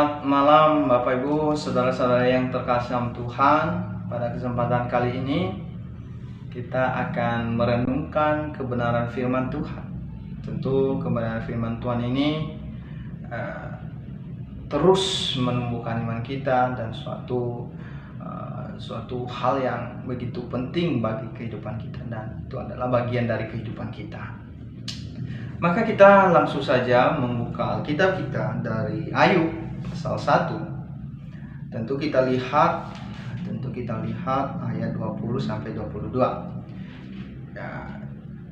Selamat malam Bapak Ibu, saudara-saudara yang terkasih dalam Tuhan. Pada kesempatan kali ini kita akan merenungkan kebenaran firman Tuhan. Tentu kebenaran firman Tuhan ini terus menumbuhkan iman kita dan suatu hal yang begitu penting bagi kehidupan kita, dan itu adalah bagian dari kehidupan kita. Maka kita langsung saja membuka Alkitab kita dari Ayub pasal 1. Tentu kita lihat ayat 20 sampai 22. Ya,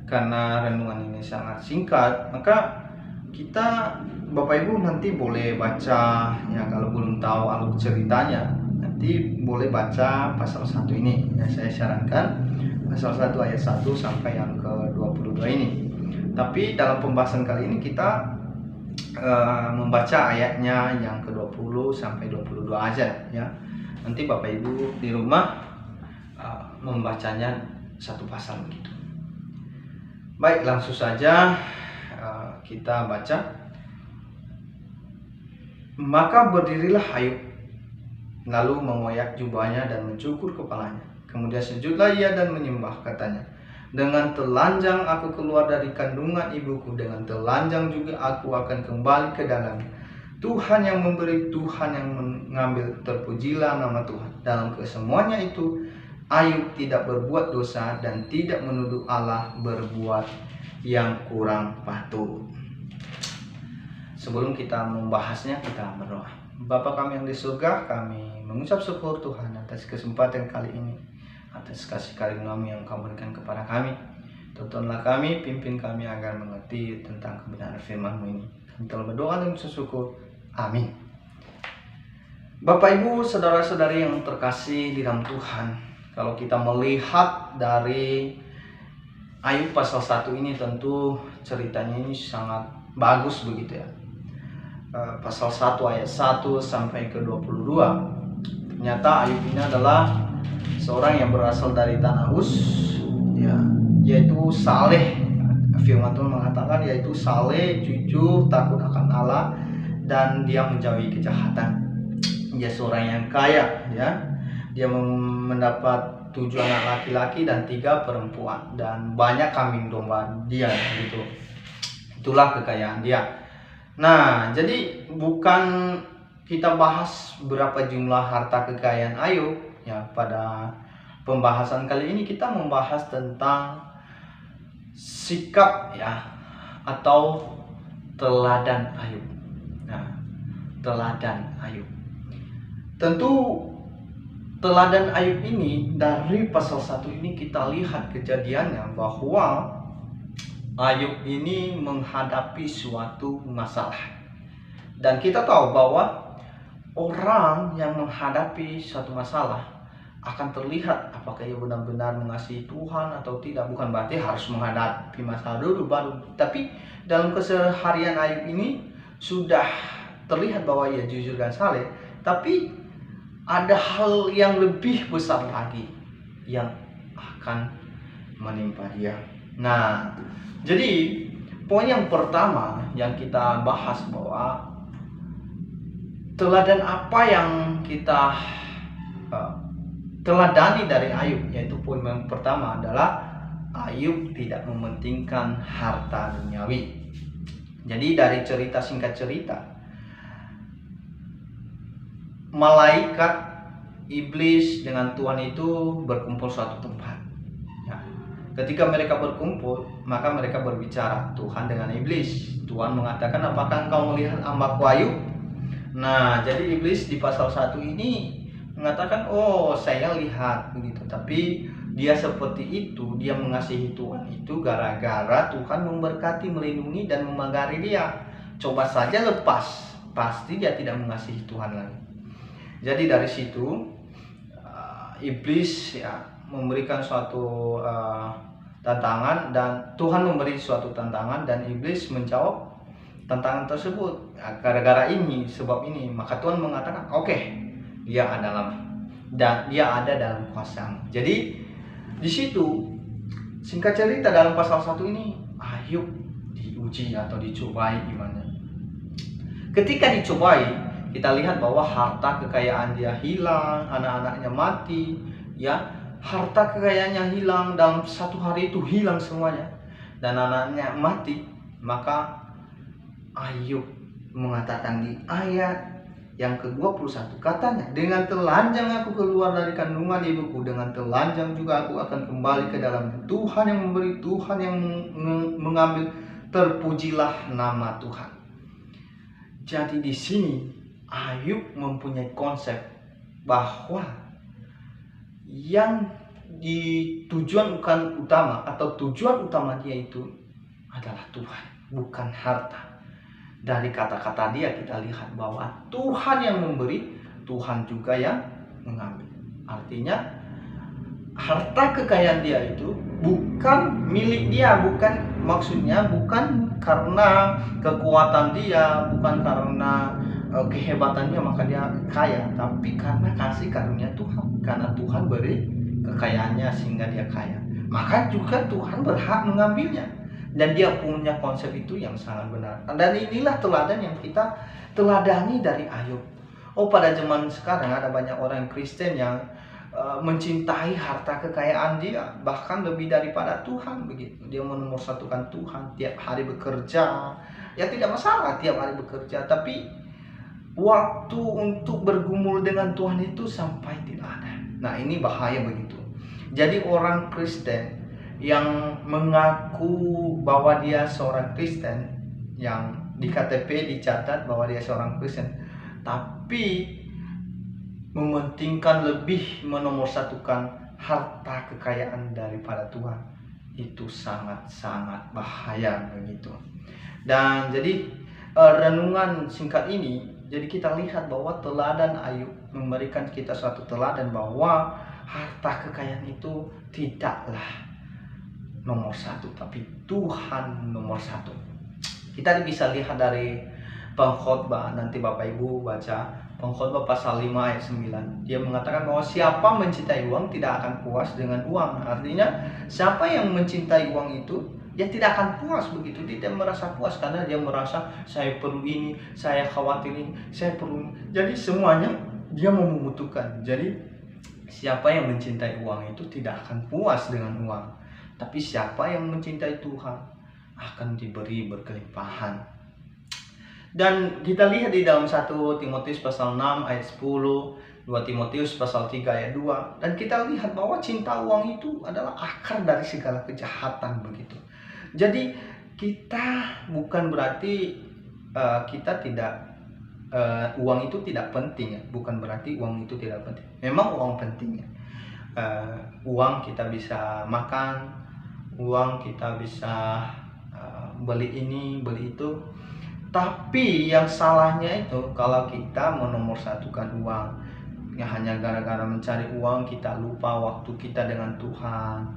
karena renungan ini sangat singkat, maka kita Bapak Ibu nanti boleh baca, ya kalau belum tahu alur ceritanya, nanti boleh baca pasal 1 ini. Ya, saya sarankan pasal 1 ayat 1 sampai yang ke-22 ini. Tapi dalam pembahasan kali ini kita membaca ayatnya yang ke-20 sampai 22 aja ya. Nanti Bapak Ibu di rumah membacanya satu pasal begitu. Baik, langsung saja kita baca. Maka berdirilah Ayub, lalu mengoyak jubahnya dan mencukur kepalanya. Kemudian sujudlah ia dan menyembah, katanya, dengan telanjang aku keluar dari kandungan ibuku, dengan telanjang juga aku akan kembali ke dalamnya. Tuhan yang memberi, Tuhan yang mengambil, terpujilah nama Tuhan. Dalam kesemuanya itu Ayub tidak berbuat dosa dan tidak menuduh Allah berbuat yang kurang patut. Sebelum kita membahasnya, kita berdoa. Bapa kami yang di surga, kami mengucap syukur Tuhan atas kesempatan kali ini, atas kasih karunia-Mu yang Kau berikan kepada kami. Tuntunlah kami, pimpin kami agar mengerti tentang kebenaran firman-Mu ini. Kami telah berdoa dan bersyukur. Amin. Bapak Ibu, saudara-saudari yang terkasih di dalam Tuhan, kalau kita melihat dari Ayub pasal 1 ini, tentu ceritanya ini sangat bagus begitu ya. Pasal 1 ayat 1 sampai ke 22. Ternyata Ayub ini adalah seorang yang berasal dari tanah Uz, ya, yaitu saleh. Firman Tuhan mengatakan yaitu saleh, jujur, takut akan Allah, dan dia menjauhi kejahatan. Dia seorang yang kaya, ya. Dia mendapat 7 anak laki-laki dan 3 perempuan, dan banyak kambing domba dia gitu. Itulah kekayaan dia. Nah, jadi bukan kita bahas berapa jumlah harta kekayaan Ayub. Ya, pada pembahasan kali ini kita membahas tentang sikap, ya, atau teladan Ayub. Nah, teladan Ayub. Tentu teladan Ayub ini dari pasal 1 ini kita lihat kejadiannya bahwa Ayub ini menghadapi suatu masalah. Dan kita tahu bahwa orang yang menghadapi suatu masalah akan terlihat apakah ia benar-benar mengasihi Tuhan atau tidak. Bukan berarti harus menghadapi masalah dulu baru. Tapi dalam keseharian Ayub ini sudah terlihat bahwa ia jujur dan saleh. Tapi ada hal yang lebih besar lagi yang akan menimpa dia. Nah, jadi poin yang pertama yang kita bahas bahwa teladan apa yang kita teladani dari Ayub, yaitu poin yang pertama adalah Ayub tidak mementingkan harta duniawi. Jadi dari singkat cerita, malaikat, iblis dengan Tuhan itu berkumpul suatu tempat. Ya. Ketika mereka berkumpul, maka mereka berbicara, Tuhan dengan iblis. Tuhan mengatakan, apakah engkau melihat hamba-Ku Ayub? Nah, jadi iblis di pasal 1 ini mengatakan, oh saya lihat begitu. Tapi dia seperti itu, dia mengasihi Tuhan itu gara-gara Tuhan memberkati, melindungi, dan memagari dia. Coba saja lepas, pasti dia tidak mengasihi Tuhan lagi. Jadi dari situ iblis, ya, memberikan suatu tantangan, dan Tuhan memberi suatu tantangan, dan iblis menjawab tantangan tersebut. Gara-gara ini, sebab ini, maka Tuhan mengatakan, oke, dia ada dalam kuasa. Jadi di situ singkat cerita dalam pasal 1 ini Ayub diuji atau dicobai imannya. Ketika dicobai, Kita lihat bahwa harta kekayaan dia hilang, anak-anaknya mati, ya. Harta kekayaannya hilang, dalam satu hari itu hilang semuanya, dan anaknya mati. Maka Ayub mengatakan di ayat yang ke-21, katanya, dengan telanjang aku keluar dari kandungan ibuku, dengan telanjang juga aku akan kembali ke dalamnya. Tuhan yang memberi, Tuhan yang mengambil, terpujilah nama Tuhan. Jadi di sini Ayub mempunyai konsep bahwa yang tujuan utama atau tujuan utama dia itu adalah Tuhan, bukan harta. Dari kata-kata dia kita lihat bahwa Tuhan yang memberi, Tuhan juga yang mengambil. Artinya harta kekayaan dia itu bukan milik dia, maksudnya bukan karena kekuatan dia, bukan karena kehebatan dia maka dia kaya, tapi karena kasih karunia Tuhan. Karena Tuhan beri kekayaannya sehingga dia kaya, maka juga Tuhan berhak mengambilnya. Dan dia punya konsep itu yang sangat benar. Dan inilah teladan yang kita teladani dari Ayub. Pada zaman sekarang ada banyak orang Kristen yang mencintai harta kekayaan dia, bahkan lebih daripada Tuhan begitu. Dia menomorsatukan Tuhan, tiap hari bekerja. Ya tidak masalah tiap hari bekerja, tapi waktu untuk bergumul dengan Tuhan itu sampai tidak ada. Nah, ini bahaya begitu. Jadi orang Kristen yang mengaku bahwa dia seorang Kristen, yang di KTP dicatat bahwa dia seorang Kristen, tapi mementingkan lebih menomorsatukan harta kekayaan daripada Tuhan, itu sangat-sangat bahaya begitu. Dan jadi renungan singkat ini, jadi kita lihat bahwa teladan Ayub memberikan kita suatu teladan bahwa harta kekayaan itu tidaklah nomor satu, tapi Tuhan nomor satu. Kita bisa lihat dari Pengkhotbah, nanti Bapak Ibu baca Pengkhotbah pasal 5 ayat 9. Dia mengatakan bahwa siapa mencintai uang tidak akan puas dengan uang. Artinya siapa yang mencintai uang itu, dia tidak akan puas begitu. Dia tidak merasa puas karena dia merasa saya perlu ini, saya khawatir ini, saya perlu ini. Jadi semuanya dia membutuhkan. Jadi siapa yang mencintai uang itu tidak akan puas dengan uang. Tapi siapa yang mencintai Tuhan akan diberi berkelimpahan. Dan kita lihat di dalam 1 Timotius pasal 6 ayat 10, 2 Timotius pasal 3 ayat 2. Dan kita lihat bahwa cinta uang itu adalah akar dari segala kejahatan begitu. Jadi kita bukan berarti kita tidak uang itu tidak penting ya. Bukan berarti uang itu tidak penting. Memang uang penting ya. Uang kita bisa makan, uang kita bisa beli ini, beli itu. Tapi yang salahnya itu kalau kita menomorsatukan uang, ya hanya gara-gara mencari uang kita lupa waktu kita dengan Tuhan.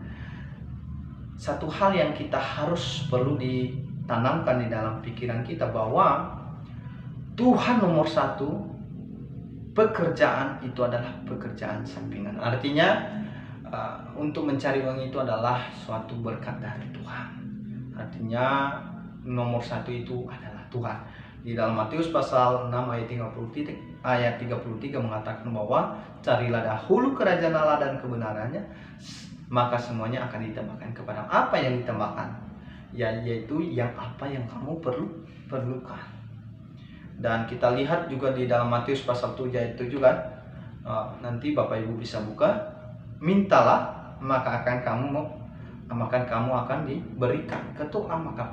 Satu hal yang kita harus perlu ditanamkan di dalam pikiran kita bahwa Tuhan nomor satu, pekerjaan itu adalah pekerjaan sampingan. Artinya untuk mencari uang itu adalah suatu berkat dari Tuhan. Artinya nomor satu itu adalah Tuhan. Di dalam Matius pasal 6 ayat 33 mengatakan bahwa carilah dahulu kerajaan Allah dan kebenarannya, maka semuanya akan ditambahkan kepada apa yang ditambahkan, yaitu yang apa yang kamu perlukan. Dan kita lihat juga di dalam Matius pasal 7 ayat 7 kan, nanti Bapak Ibu bisa buka, mintalah maka kamu akan diberikan, ketuklah maka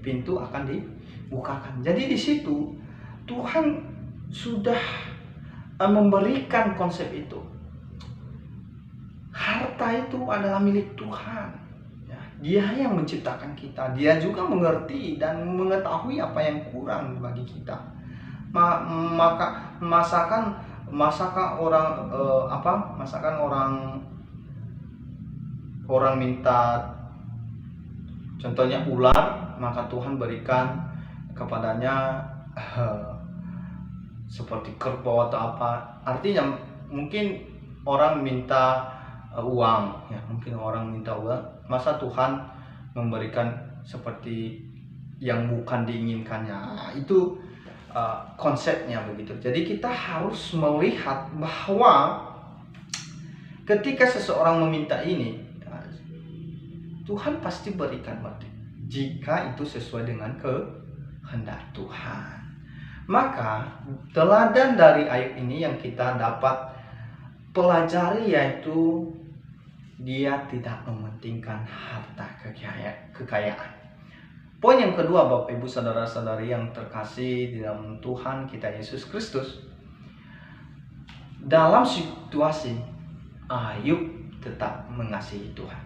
pintu akan dibukakan. Jadi di situ Tuhan sudah memberikan konsep itu. Harta itu adalah milik Tuhan. Dia yang menciptakan kita. Dia juga mengerti dan mengetahui apa yang kurang bagi kita. Maka masakan orang minta contohnya ular, maka Tuhan berikan kepadanya seperti kerbau atau apa. Artinya mungkin orang minta uang, ya mungkin orang minta uang, masa Tuhan memberikan seperti yang bukan diinginkannya. Itu konsepnya begitu. Jadi kita harus melihat bahwa ketika seseorang meminta ini, Tuhan pasti berikan berarti jika itu sesuai dengan kehendak Tuhan. Maka teladan dari Ayub ini yang kita dapat pelajari yaitu dia tidak mementingkan harta kekayaan. Poin yang kedua, Bapak Ibu saudara-saudari yang terkasih di dalam Tuhan kita Yesus Kristus, dalam situasi Ayub tetap mengasihi Tuhan.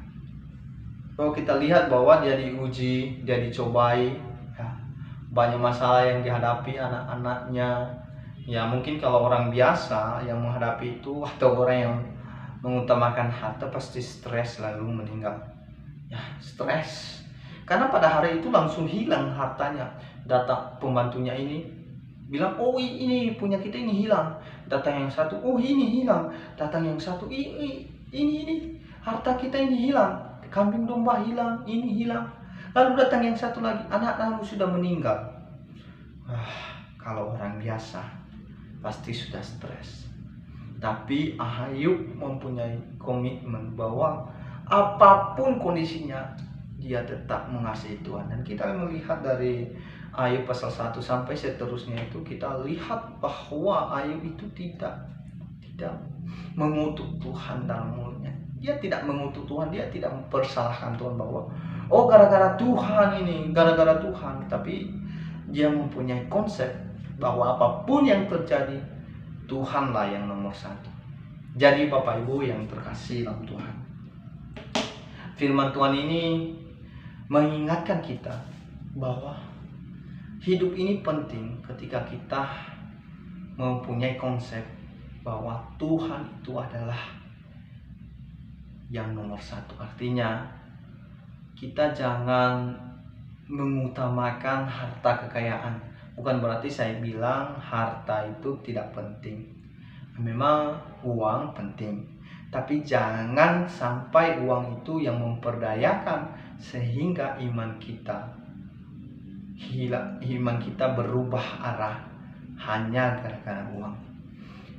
Kalau kita lihat bahwa dia diuji, dia dicobai, ya, banyak masalah yang dihadapi anak-anaknya. Ya mungkin kalau orang biasa yang menghadapi itu atau orang yang mengutamakan harta pasti stres lalu meninggal. Ya stres. Karena pada hari itu langsung hilang hartanya. Datang pembantunya ini bilang, oh ini punya kita ini hilang. Datang yang satu, oh ini hilang. Datang yang satu, ini harta kita ini hilang. Kambing domba hilang, ini hilang. Lalu datang yang satu lagi, anak-anakmu sudah meninggal. Kalau orang biasa pasti sudah stres. Tapi Ayub mempunyai komitmen bahwa apapun kondisinya dia tetap mengasihi Tuhan. Dan kita melihat dari Ayub pasal 1 sampai seterusnya itu, kita lihat bahwa Ayub itu tidak mengutuk Tuhan dalam mulutnya. Dia tidak mengutuk Tuhan, dia tidak mempersalahkan Tuhan bahwa oh gara-gara Tuhan ini, gara-gara Tuhan. Tapi dia mempunyai konsep bahwa apapun yang terjadi, Tuhanlah yang nomor satu. Jadi Bapak Ibu yang terkasih dalam Tuhan, firman Tuhan ini mengingatkan kita bahwa hidup ini penting ketika kita mempunyai konsep bahwa Tuhan itu adalah yang nomor satu. Artinya kita jangan mengutamakan harta kekayaan. Bukan berarti saya bilang harta itu tidak penting. Memang uang penting, tapi jangan sampai uang itu yang memperdayakan sehingga iman kita hilang, iman kita berubah arah hanya gara-gara uang.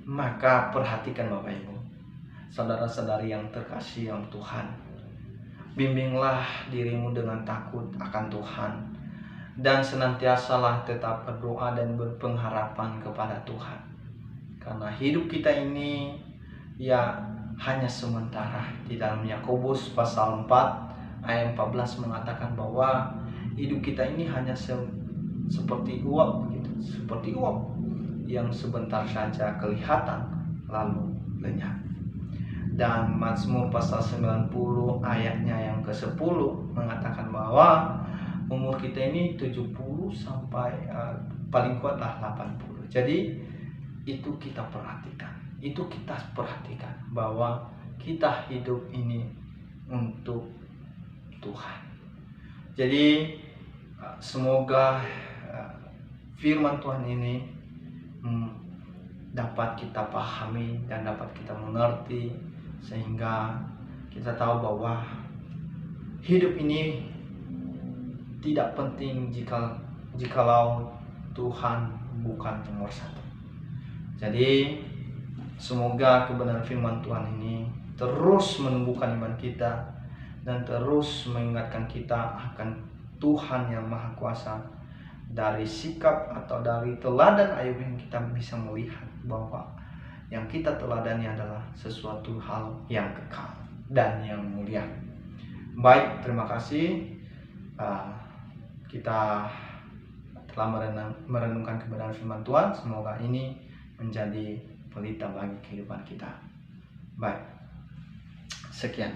Maka perhatikan Bapak Ibu, saudara-saudari yang terkasih yang Tuhan, bimbinglah dirimu dengan takut akan Tuhan, dan senantiasalah tetap berdoa dan berpengharapan kepada Tuhan. Karena hidup kita ini ya hanya sementara. Di dalam Yakobus pasal 4 ayat 14 mengatakan bahwa hidup kita ini hanya seperti uap begitu, seperti uap yang sebentar saja kelihatan lalu lenyap. Dan Mazmur pasal 90 ayatnya yang ke-10 mengatakan bahwa umur kita ini 70 sampai paling kuatlah 80. Jadi itu kita perhatikan bahwa kita hidup ini untuk Tuhan. Jadi semoga firman Tuhan ini dapat kita pahami dan dapat kita mengerti, sehingga kita tahu bahwa hidup ini tidak penting jikalau Tuhan bukan nomor satu. Jadi semoga kebenaran firman Tuhan ini terus menumbuhkan iman kita dan terus mengingatkan kita akan Tuhan yang Maha Kuasa. Dari sikap atau dari teladan Ayub yang kita bisa melihat bahwa yang kita teladani adalah sesuatu hal yang kekal dan yang mulia. Baik, terima kasih. Kita telah merenungkan kebenaran firman Tuhan. Semoga ini menjadi pelita bagi kehidupan kita. Baik, sekian.